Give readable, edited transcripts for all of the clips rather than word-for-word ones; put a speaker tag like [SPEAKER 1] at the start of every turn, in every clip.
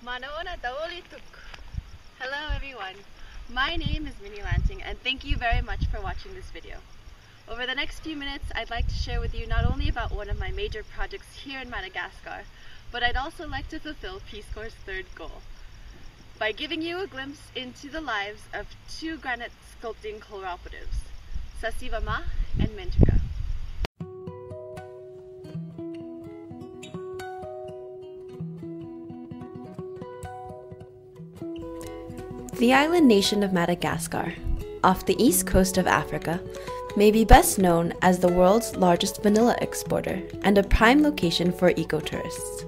[SPEAKER 1] Hello everyone, my name is Minnie Lansing and thank you very much for watching this video. Over the next few minutes I'd like to share with you not only about one of my major projects here in Madagascar, but I'd also like to fulfill Peace Corps' third goal by giving you a glimpse into the lives of two granite sculpting cooperatives, Sasivama and Mentuka. The island nation of Madagascar, off the east coast of Africa, may be best known as the world's largest vanilla exporter and a prime location for ecotourists.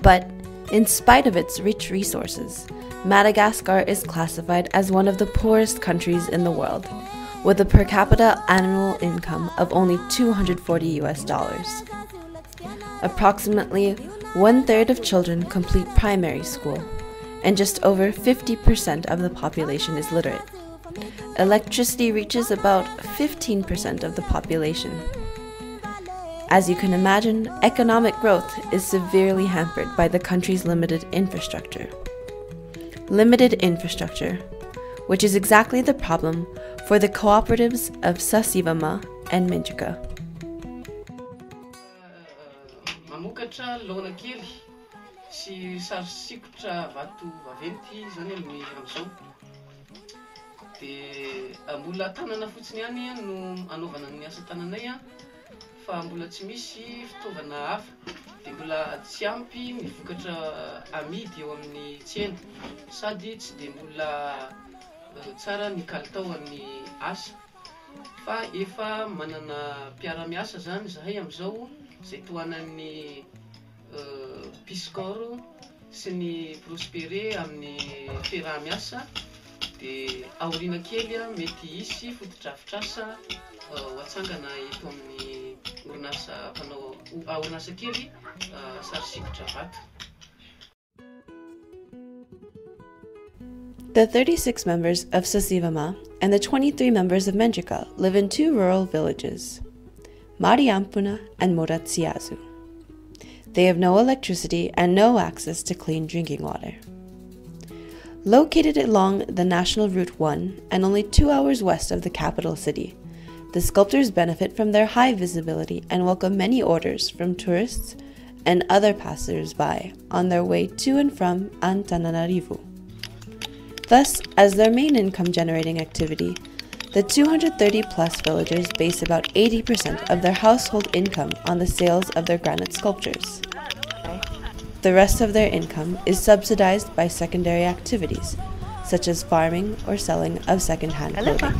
[SPEAKER 1] But, in spite of its rich resources, Madagascar is classified as one of the poorest countries in the world, with a per capita annual income of only $240. Approximately 1/3 of children complete primary school, and just over 50% of the population is literate. Electricity reaches about 15% of the population. As you can imagine, economic growth is severely hampered by the country's limited infrastructure. Limited infrastructure, which is exactly the problem for the cooperatives of Sasivama and Mentuka.
[SPEAKER 2] Sy sary sikotra vato vaventy zany amin'izao dia mbola tanana fotsiny ihany no anaovana ny asa tananay fa mbola tsy misy fitaovana hafa dia mbola tsy ampy ny vokatra amidy eo amin'ny tsena sady tsy dia mbola tsara ny kalitaon'ny asa fa efa manana mpiara-miasa zany zahay amin'izao izay tohanan'ny Peace Corps sy ny prospere amin'ny fiaraha-miasa dia aoriana kely mety hisy fotodrafitrasa ho atsangana eto amin'ny orinasa mpanao orinasa kely sary sikotra vato.
[SPEAKER 1] The 36 members of Sasivama and the 23 members of Mentuka live in two rural villages, Mariampuna and Moratsiazu. They have no electricity and no access to clean drinking water. Located along the National Route 1 and only 2 hours west of the capital city, the sculptors benefit from their high visibility and welcome many orders from tourists and other passers-by on their way to and from Antananarivo. Thus, as their main income-generating activity, the 230-plus villagers base about 80% of their household income on the sales of their granite sculptures. The rest of their income is subsidized by secondary activities, such as farming or selling of second-hand clothing.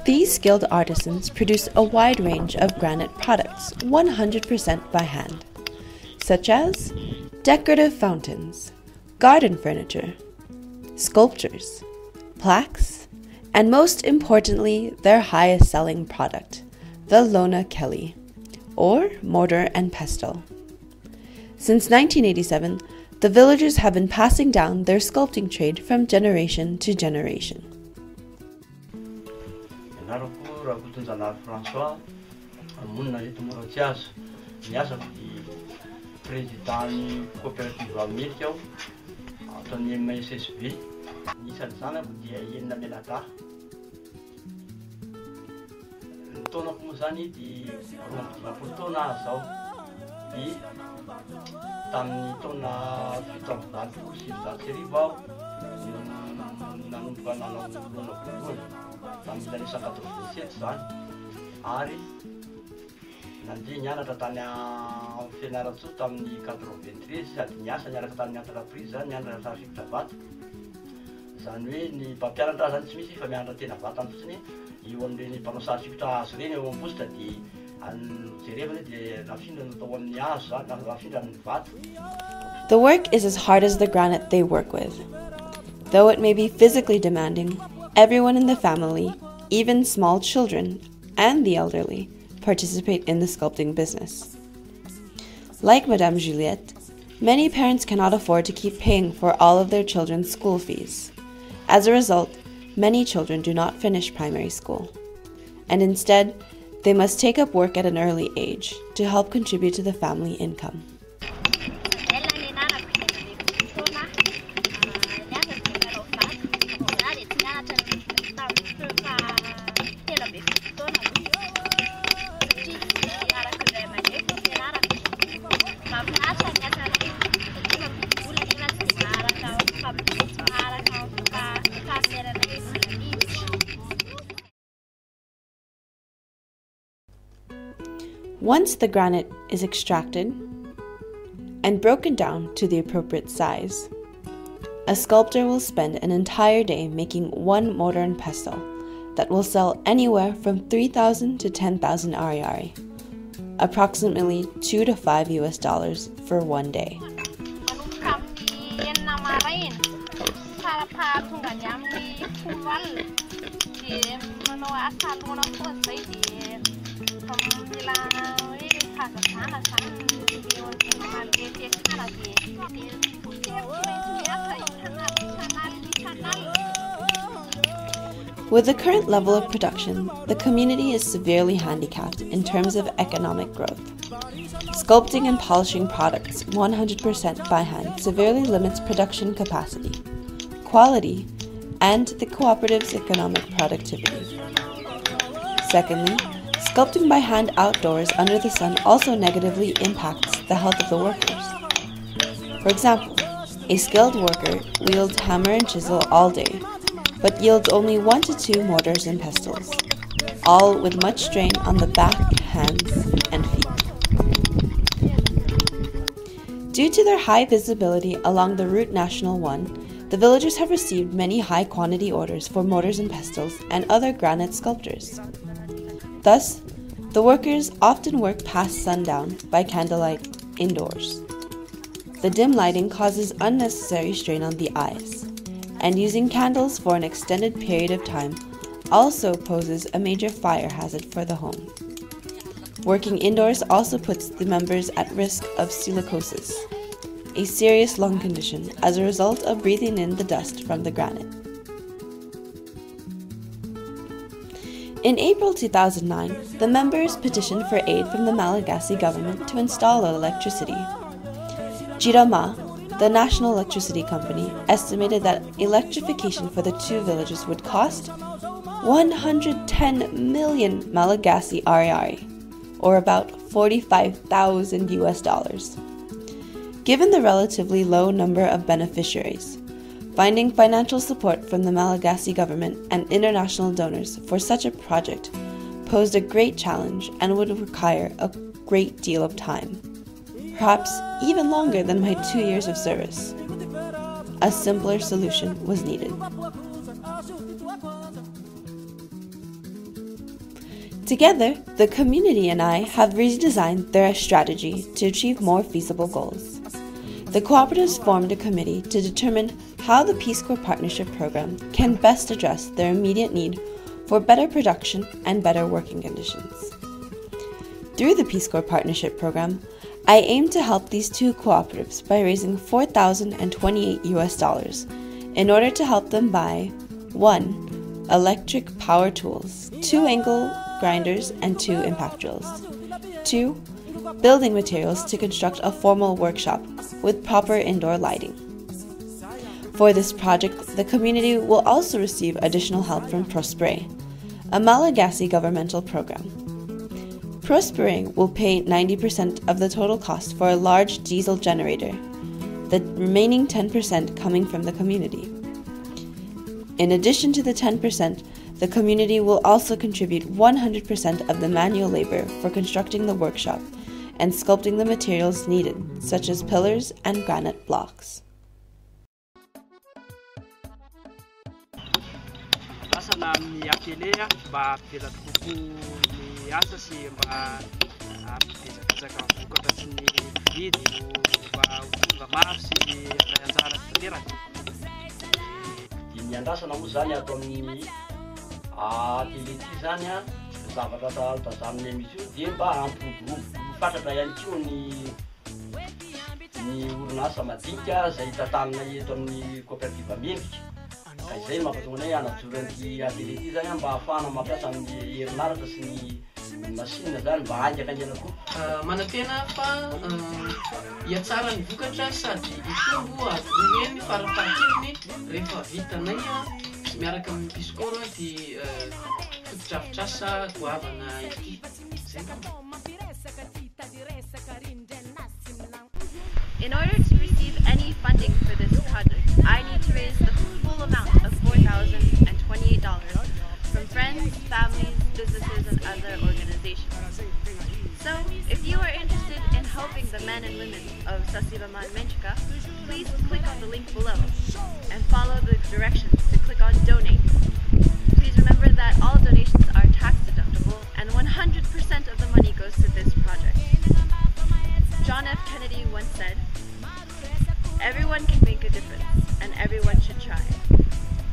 [SPEAKER 1] These skilled artisans produce a wide range of granite products 100% by hand, such as decorative fountains, garden furniture, sculptures, plaques, and most importantly, their highest selling product, the Lona Kelly, or mortar and pestle. Since 1987, the villagers have been passing down their sculpting trade from generation to generation.
[SPEAKER 3] François, monina eto Moratsiazo, niasako di président coopérative Amerika aho, ataon'ny MSSB. Nisan'ny zanako dia enina menaka. Ny taonako moa zany dia 20 taona zao. Dia tamin'ny taona 7 sy 7 aho nanomboka nanao lona voalohany tamin'ny l'année 187 zany ary nandeha nianatra tany amin'ny fianaratsoa tamin'ny 93 sady niasa niaraka tamin'ny entreprise zany nianatra sary sikotra vato. Zany hoe ny mpampianatra zany tsy misy fa mianatra tena vato any fotsiny eo amin'ireny mpanao sary sikotra hazo reny eo am-positra dia jerevana dia nafindra natao amin'ny hazo zany nafindra amin'ny vato.
[SPEAKER 1] The work is as hard as the granite they work with. Though it may be physically demanding, everyone in the family, even small children and the elderly, participate in the sculpting business. Like Madame Juliette, many parents cannot afford to keep paying for all of their children's school fees. As a result, many children do not finish primary school, and instead, they must take up work at an early age to help contribute to the family income. Once the granite is extracted and broken down to the appropriate size, a sculptor will spend an entire day making one mortar and pestle that will sell anywhere from 3,000 to 10,000 ariary, approximately $2 to $5 for one day. With the current level of production, the community is severely handicapped in terms of economic growth. Sculpting and polishing products 100% by hand severely limits production capacity, quality, and the cooperative's economic productivity. Secondly, sculpting by hand outdoors under the sun also negatively impacts the health of the workers. For example, a skilled worker wields hammer and chisel all day, but yields only 1 to 2 mortars and pestles, all with much strain on the back, hands, and feet. Due to their high visibility along the Route National 1, the villagers have received many high-quantity orders for mortars and pestles and other granite sculptures. Thus, the workers often work past sundown by candlelight indoors. The dim lighting causes unnecessary strain on the eyes, and using candles for an extended period of time also poses a major fire hazard for the home. Working indoors also puts the members at risk of silicosis, a serious lung condition as a result of breathing in the dust from the granite. In April 2009, the members petitioned for aid from the Malagasy government to install electricity. Jirama, the national electricity company, estimated that electrification for the two villages would cost 110 million Malagasy ariary, or about $45,000. Given the relatively low number of beneficiaries, finding financial support from the Malagasy government and international donors for such a project posed a great challenge and would require a great deal of time, perhaps even longer than my 2 years of service. A simpler solution was needed. Together, the community and I have redesigned their strategy to achieve more feasible goals. The cooperatives formed a committee to determine how the Peace Corps Partnership Program can best address their immediate need for better production and better working conditions. Through the Peace Corps Partnership Program, I aim to help these two cooperatives by raising $4,028 in order to help them buy 1. Electric power tools, 2 angle grinders and 2 impact drills. 2. Building materials to construct a formal workshop with proper indoor lighting. For this project, the community will also receive additional help from Prospere, a Malagasy governmental program. Prospere will pay 90% of the total cost for a large diesel generator, the remaining 10% coming from the community. In addition to the 10%, the community will also contribute 100% of the manual labor for constructing the workshop and sculpting the materials needed, such as pillars and granite blocks.
[SPEAKER 3] Ny andrasana moa zany ato amin'ny atelier ty zany a zavatra tazaminy misy io dia mba fatratra ihany koa ny orinasa madinika zay tatanina eto amin'ny coopérative mendrika. Ka izay mampatonga hoe anajoro an'ity atelier ity zany mba ahafahana mampiasa amin'ny herinaratra sy ny machine zany mba haingaka ny anako.
[SPEAKER 2] Manantena fa hiatsara ny vokatra sady hitombo atomeny farafahakeliny rehefa vitanay miaraka amin'ny piscor dia fotodrafitrasa goavana ity. Zay
[SPEAKER 1] In order to receive any funding for this project, I need to raise the full amount of $4,028 from friends, families, businesses, and other organizations. So, if you are interested in helping the men and women of Sasivama and Menchika, please click on the link below and follow the directions to click on Donate. Please remember that all donations are tax deductible and 100% of the money goes to this project. John F. Kennedy once said, "Everyone can make a difference, and everyone should try."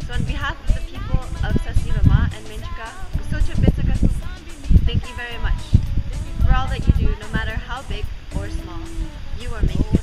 [SPEAKER 1] So on behalf of the people of Sasivama and Menchika, Misaotra betsaka, thank you very much for all that you do, no matter how big or small. You are making